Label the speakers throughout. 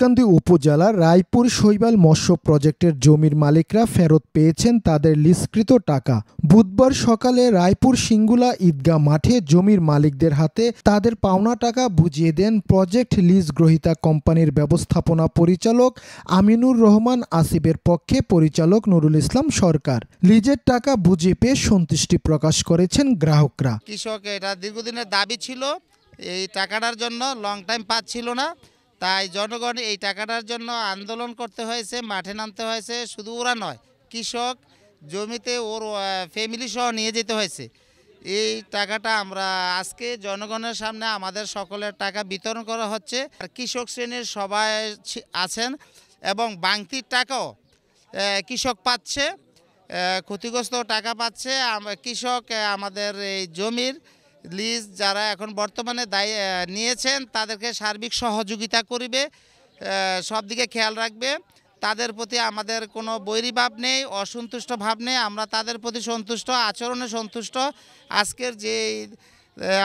Speaker 1: দাউদকান্দি উপজেলার রায়পুর শৈবাল মৎস্য প্রজেক্টের জমির মালিকরা ফেরত পেয়েছেন তাদের লিজকৃত টাকা। বুধবার সকালে রায়পুর সিঙ্গুলা ঈদগাহ মাঠে জমির মালিকদের হাতে তাদের পাওনা টাকা বুঝিয়ে দেন প্রজেক্ট লিজ গ্রহীতা কোম্পানির ব্যবস্থাপনা পরিচালক আমিনুর রহমান আসিফের পক্ষে পরিচালক নুরুল ইসলাম সরকার। লিজের টাকা বুঝিয়ে পেয়ে সন্তুষ্টি প্রকাশ করেছেন গ্রাহকরা।
Speaker 2: কৃষক এটা দীর্ঘদিনের দাবি ছিল, এই টাকাটার জন্য লং টাইম পাচ্ছিল না, তাই জনগণ এই টাকাটার জন্য আন্দোলন করতে হয়েছে, মাঠে নামতে হয়েছে। শুধু ওরা নয়, কৃষক জমিতে ওর ফ্যামিলি সহ নিয়ে যেতে হয়েছে। এই টাকাটা আমরা আজকে জনগণের সামনে আমাদের সকলের টাকা বিতরণ করা হচ্ছে। আর কৃষক শ্রেণীর সবাই আছেন এবং বাংতির টাকাও কৃষক পাচ্ছে, ক্ষতিগ্রস্ত টাকা পাচ্ছে। কৃষক আমাদের এই জমির লিজ যারা এখন বর্তমানে নিয়েছেন তাদেরকে সার্বিক সহযোগিতা করবে, সব দিকে খেয়াল রাখবে। তাদের প্রতি আমাদের কোনো বৈরী ভাব নেই, অসন্তুষ্ট ভাব নেই। আমরা তাদের প্রতি সন্তুষ্ট, আচরণে সন্তুষ্ট। আজকের যে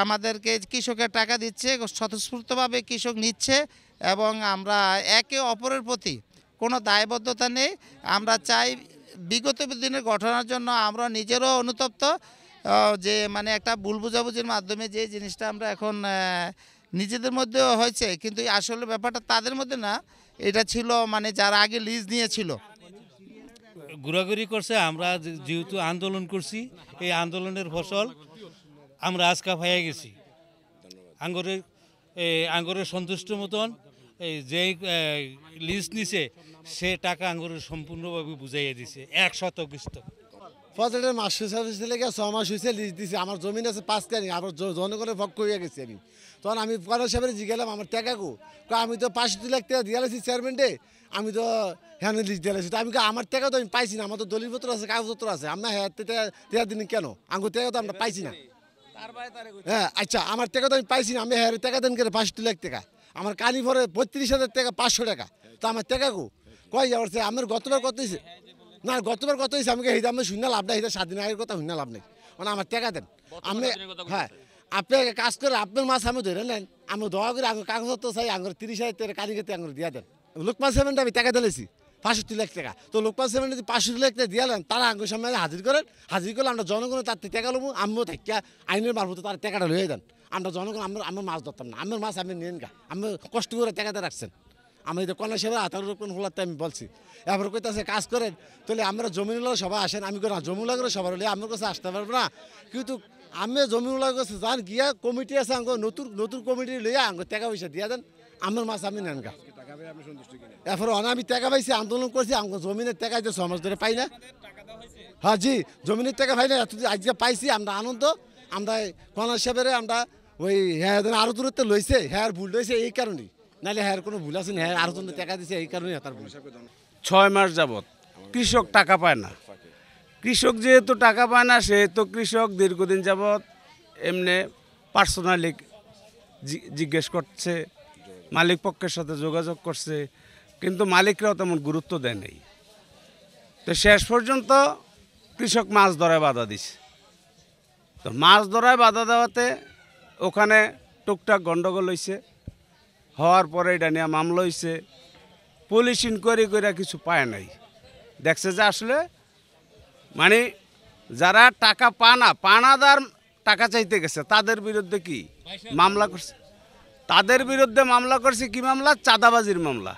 Speaker 2: আমাদেরকে কৃষকের টাকা দিচ্ছে স্বতঃস্ফূর্তভাবে কৃষক নিচ্ছে এবং আমরা একে অপরের প্রতি কোনো দায়বদ্ধতা নেই। আমরা চাই বিগত দিনের ঘটনার জন্য আমরা নিজেরও অনুতপ্ত যে মানে একটা ভুল বোঝাবুঝির মাধ্যমে যে জিনিসটা আমরা এখন নিজেদের মধ্যে হয়েছে, কিন্তু আসলে ব্যাপারটা তাদের মধ্যে না, এটা ছিল মানে যারা আগে লিজ নিয়েছিল।
Speaker 3: ঘোরাঘুরি করছে, আমরা যেহেতু আন্দোলন করছি, এই আন্দোলনের ফসল আমরা আজকা পাইয়া গেছি। আঙ্গরের সন্তুষ্ট মতন যে লিজ নিছে সে টাকা আঙ্গরের সম্পূর্ণভাবে বুঝাইয়া দিছে 100%।
Speaker 4: ফজলের মাস সার্ভিস লেগে 6 মাস হয়েছে লিজ দিছে। আমার জমিন আছে 5 কানি, আবার জনগণের পক্ষ হয়ে গেছি আমি। তখন আমি পরের সাহেবের জিজ্ঞালাম আমার টাকা কো, আমি তো 5 লাখ টাকা দিয়ে গেছি চেয়ারম্যানটে, আমি তো হ্যাঁ লিজ দিয়ে গেছি। তো আমি আমার টাকা তো আমি পাইছি না, আমার তো দলিলপত্র আছে, কাগজপত্র আছে। আমরা হ্যাঁ টাকা দিন কেন, আঙ্গুর টাকা তো আমরা পাইছি না। হ্যাঁ আচ্ছা, আমার টাকা তো আমি পাইছি না, আমি হ্যাঁ টাকা দেন করে 5 লাখ টাকা। আমার কানি ভরে 32,000 টাকা, 500 টাকা। তো আমার টাকা কো কই যাওয়ার আমার গতবার কত হয়েছে না, গতবার কত হয়েছে আমাকে আমি শূন্য লাভ নাই, এটা 7 দিন আগের কথা শূন্য লাভ নেই। মানে আমার টাকা দেন। আমি হ্যাঁ আপনাকে কাজ করে আপনার মাছ আমি ধরে নেন, আমি দয়া করে আঙুর কাগজপত্র চাই, আঙুর 30,000 টাকা কারিগেতে আঙুর দিয়ে দেন। লোকমান সেভেনটা আমি টাকা দিয়েছি 65 লাখ টাকা। তো লোকমান সেভেন যদি 65 লাখ টাকা দিয়ে তারা আঙুর সামনে হাজির করেন, হাজির করলে আমরা জনগণের তার টাকা লবো, আমিও থাকিয়া আইনের মারফত তার টাকাটা লয়ে দেন। আমরা জনগণ আমার মাছ ধরতাম না, আমার মাছ আমি নিয়েন গা, আমি কষ্ট করে টাকাতে রাখছেন। আমি তো কন্যা সেবা আতার রোপণ হলাতে আমি বলছি, এবার কইতাছে কাজ করেন, তাহলে আমরা জমিনুল্লাহ সবাই আসেন। আমি না জমিনুল্লাহ করে সবার হলে আমার কাছে আসতে পারবো না, কিন্তু আমি জমিনুল্লাহ কাছে যান গিয়া কমিটি আছে আঙ্গ নতুন কমিটি লইয়া আঙ্গ টাকা পয়সা দিয়া দেন, আমার মাছ আমি নেন গা। এরপরে আমি টাকা পাইছি, আন্দোলন করছি, আঙ্গ জমিনের টাকা যে 6 মাস ধরে পাই না। হ্যাঁ জি, জমিনের টাকা পাই না, আজকে পাইছি আমরা আনন্দ। আমরা কন্যা সাহেবের আমরা ওই হ্যাঁ আরো দূরত্বে লইছে, হ্যাঁ ভুল লইছে এই কারণেই, নাহলে হ্যাঁ কোনো ভুল আছে না, হ্যাঁ আরো জন টাকা দিছে এই কারণে তার ভুল।
Speaker 5: 6 মাস যাবত কৃষক টাকা পায় না। কৃষক যেহেতু টাকা পায় না, সেহেতু কৃষক দীর্ঘদিন যাবত এমনি পার্সোনালি জিজ্ঞেস করছে, মালিক পক্ষের সাথে যোগাযোগ করছে, কিন্তু মালিকরাও তেমন গুরুত্ব দেয় নাই। তো শেষ পর্যন্ত কৃষক মাছ ধরায় বাধা দিছে। তো মাছ ধরায় বাধা দেওয়াতে ওখানে টুকটাক গন্ডগোল হয়েছে, হওয়ার পরে এটা নিয়ে মামলা হয়েছে। পুলিশ ইনকোয়ারি করে কিছু পায় নাই, দেখছে যে আসলে মানে যারা টাকা পানাদার টাকা চাইতে গেছে তাদের বিরুদ্ধে কি মামলা করছে, তাদের বিরুদ্ধে মামলা করছে কি মামলা, চাঁদাবাজির মামলা।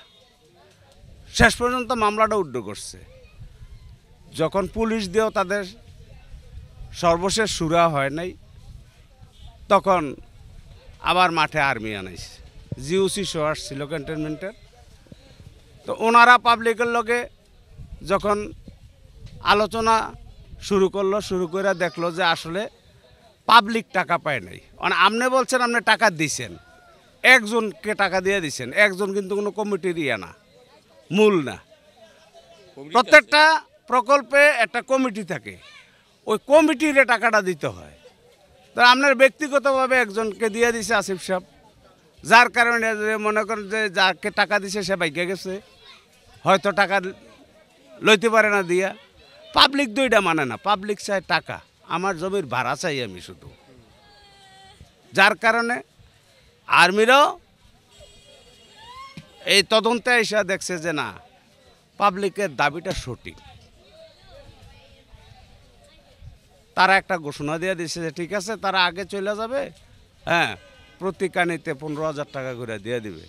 Speaker 5: শেষ পর্যন্ত মামলাটা উড্ড করছে। যখন পুলিশ দিয়েও তাদের সর্বশেষ সুরা হয় নাই, তখন আবার মাঠে আর্মি আনাইছে, জিওসি শো আসছিল ক্যান্টনমেন্টের। তো ওনারা পাবলিকের লগে যখন আলোচনা শুরু করে দেখলো যে আসলে পাবলিক টাকা পায় নাই। মানে আপনি বলছেন আপনি টাকা দিছেন, একজনকে টাকা দিয়ে দিছেন, একজন কিন্তু কোনো কমিটির না, মূল না। প্রত্যেকটা প্রকল্পে একটা কমিটি থাকে, ওই কমিটির টাকাটা দিতে হয়। তো আপনার ব্যক্তিগতভাবে একজনকে দিয়ে দিছে আসিফ সাহেব, যার কারণে মনে করেন যে যাকে টাকা দিছে সে বাইকে গেছে, হয়তো টাকা লইতে পারে না দিয়া। পাবলিক তো এটা মানে না, পাবলিক চায় টাকা, আমার জমির ভাড়া চাই আমি শুধু। যার কারণে আর্মিরাও এই তদন্তে এসে দেখছে যে না, পাবলিকের দাবিটা সঠিক। তারা একটা ঘোষণা দিয়ে দিচ্ছে যে ঠিক আছে, তারা আগে চলে যাবে, হ্যাঁ, প্রতি কানিতে 15,000 টাকা করে দিয়ে দিবে।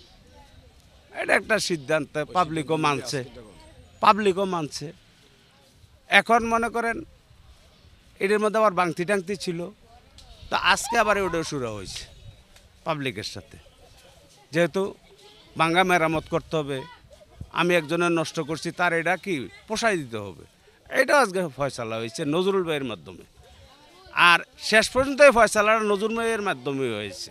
Speaker 5: এটা একটা সিদ্ধান্ত, পাবলিকও মানছে। এখন মনে করেন এটার মধ্যে আবার বাংতি টাংতি ছিল, তো আজকে আবার ওটা শুরু হয়েছে পাবলিকের সাথে। যেহেতু ভাঙ্গা মেরামত করতে হবে, আমি একজনের নষ্ট করছি, তার এটা কি পোষাই দিতে হবে, এটা আজকে ফয়সালা হয়েছে নজরুল ভাইয়ের মাধ্যমে। আর শেষ পর্যন্ত এই ফয়সালাটা নজরুল ভাইয়ের মাধ্যমে হয়েছে,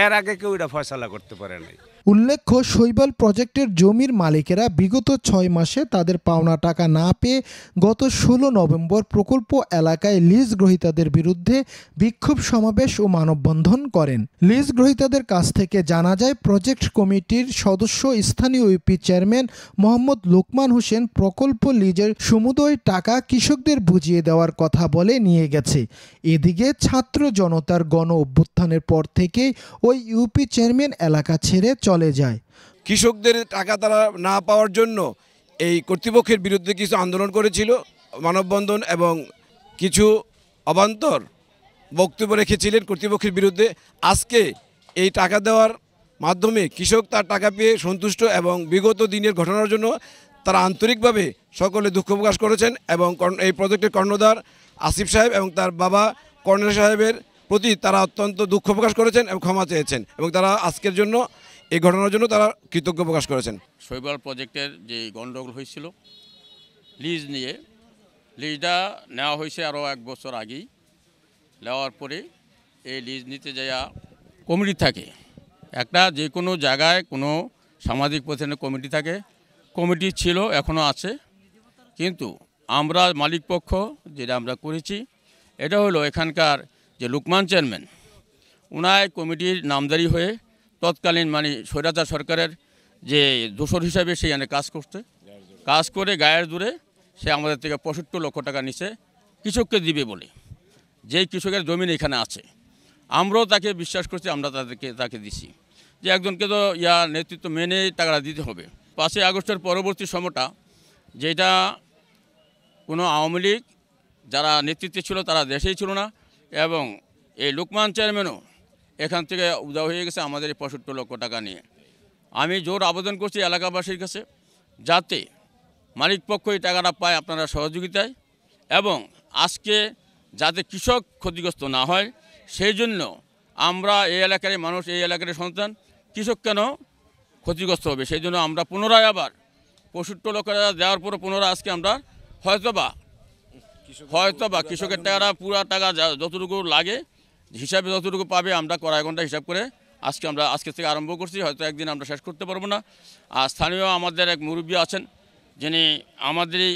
Speaker 5: এর আগে কেউ এটা ফয়সালা করতে পারে নাই।
Speaker 1: উল্লেখ্য, শৈবাল প্রজেক্টের জমির মালিকেরা বিগত 6 মাসে তাদের পাওনা টাকা না পেয়ে গত 16 নভেম্বর প্রকল্প এলাকায় লিজ গ্রহীতাদের বিরুদ্ধে বিক্ষোভ সমাবেশ ও মানববন্ধন করেন। লিজ গ্রহীতাদের কাছ থেকে জানা যায়, প্রজেক্ট কমিটির সদস্য স্থানীয় ইউপি চেয়ারম্যান মোহাম্মদ লোকমান হোসেন প্রকল্প লিজের সমুদয় টাকা কৃষকদের বুঝিয়ে দেওয়ার কথা বলে নিয়ে গেছে। এদিকে ছাত্র জনতার গণ অভ্যুত্থানের পর থেকে ওই ইউপি চেয়ারম্যান এলাকা ছেড়ে চলে যায়।
Speaker 6: কৃষকদের টাকা তারা না পাওয়ার জন্য এই কর্তৃপক্ষের বিরুদ্ধে কিছু আন্দোলন করেছিল, মানববন্ধন এবং কিছু অবান্তর বক্তব্য রেখেছিলেন কর্তৃপক্ষের বিরুদ্ধে। আজকে এই টাকা দেওয়ার মাধ্যমে কৃষক তার টাকা পেয়ে সন্তুষ্ট এবং বিগত দিনের ঘটনার জন্য তারা আন্তরিকভাবে সকলে দুঃখ প্রকাশ করেছেন এবং এই প্রজেক্টের কর্ণধার আসিফ সাহেব এবং তার বাবা কর্নেল সাহেবের প্রতি তারা অত্যন্ত দুঃখ প্রকাশ করেছেন এবং ক্ষমা চেয়েছেন এবং তারা আজকের জন্য এই ঘটনার জন্য তারা কৃতজ্ঞ প্রকাশ করেছেন।
Speaker 7: শৈবাল প্রজেক্টের যে গণ্ডগোল হয়েছিল লিজ নিয়ে, লিজটা নেওয়া হয়েছে আরও 1 বছর আগেই। নেওয়ার পরে এই লিজ নিতে যাওয়া কমিটি থাকে, একটা যে কোনো জায়গায় কোনো সামাজিক প্রতিষ্ঠানের কমিটি থাকে, কমিটি ছিল, এখনও আছে। কিন্তু আমরা মালিক পক্ষ যেটা আমরা করেছি, এটা হলো এখানকার যে লোকমান চেয়ারম্যান, ওনার কমিটির নামদারি হয়ে তৎকালীন স্বৈরাচার সরকারের যে দোসর হিসাবে সেখানে কাজ করে গায়ের দূরে সে আমাদের থেকে 65 লক্ষ টাকা নিছে কৃষককে দিবে বলে। যেই কৃষকের জমিন এখানে আছে, আমরাও তাকে বিশ্বাস করছি, আমরা তাকে দিছি যে একজনকে তো নেতৃত্ব মেনে টাকাটা দিতে হবে। 5ই আগস্টের পরবর্তী সময়টা যেটা কোনো আওয়ামী লীগ যারা নেতৃত্বে ছিল তারা দেশেই ছিল না, এবং এই লোকমান চেয়ারম্যানও এখান থেকে উদা হয়ে গেছে আমাদের 65 লক্ষ টাকা নিয়ে। আমি জোর আবেদন করছি এলাকাবাসীর কাছে, যাতে মালিক পক্ষ এই টাকাটা পায় আপনারা সহযোগিতায়, এবং আজকে যাতে কৃষক ক্ষতিগ্রস্ত না হয় সেই জন্য আমরা এই এলাকার মানুষ, এই এলাকার সন্তান, কৃষক কেন ক্ষতিগ্রস্ত হবে সেই জন্য আমরা পুনরায় আবার 65 লক্ষ টাকা দেওয়ার পর পুনরায় আজকে আমরা হয়তোবা কৃষকের টাকাটা পুরা টাকা যতটুকু লাগে হিসাবে যতটুকু পাবে আমরা কড়াই ঘন্টা হিসাব করে আজকে থেকে আরম্ভ করছি। হয়তো একদিন আমরা শেষ করতে পারবো না। আর স্থানীয় আমাদের এক মুরব্বী আছেন, যিনি আমাদেরই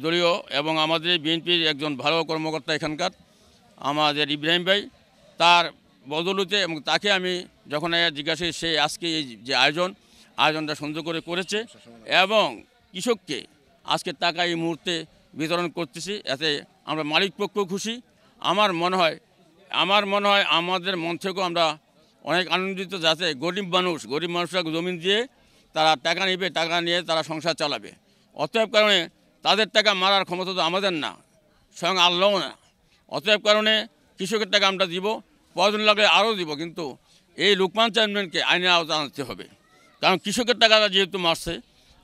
Speaker 7: দলীয় এবং আমাদের বিএনপির একজন ভালো কর্মকর্তা এখানকার, আমাদের ইব্রাহিম ভাই, তার বদৌলতে এবং তাকে আমি যখন জিজ্ঞাসা সে আজকে এই যে আয়োজনটা সুন্দর করে করেছে এবং কৃষককে আজকে টাকা এই মুহূর্তে বিতরণ করতেছি, এতে আমরা মালিক পক্ষ খুশি। আমার মনে হয় আমাদের মন থেকেও আমরা অনেক আনন্দিত, যাতে গরিব মানুষরা জমিন দিয়ে তারা টাকা নেবে, টাকা নিয়ে তারা সংসার চালাবে। অতএব কারণে তাদের টাকা মারার ক্ষমতা তো আমাদের না, স্বয়ং আল্লাহও না। অতএব কারণে কৃষকের টাকা আমরা দিব, প্রয়োজন লাগলে আরও দিব, কিন্তু এই লোকমান চেয়ারম্যানকে আইনের আওতায় আনতে হবে। কারণ কৃষকের টাকাটা যেহেতু মারছে,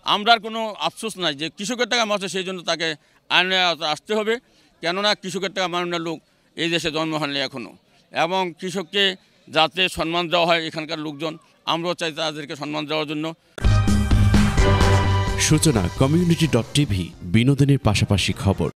Speaker 7: আমরা কোনো আফসোস নাই যে কৃষকের টাকা মারছে, সেই জন্য তাকে আইনের আওতায় আসতে হবে। কেননা কৃষকের টাকা মারানোর লোক এই দেশে জন্ম হয়নি এখনও, এবং কৃষককে যাতে সম্মান দেওয়া হয় এখানকার লোকজন, আমরাও চাই তাদেরকে সম্মান দেওয়ার জন্য।
Speaker 8: সূচনা community.tv, বিনোদনের পাশাপাশি খবর।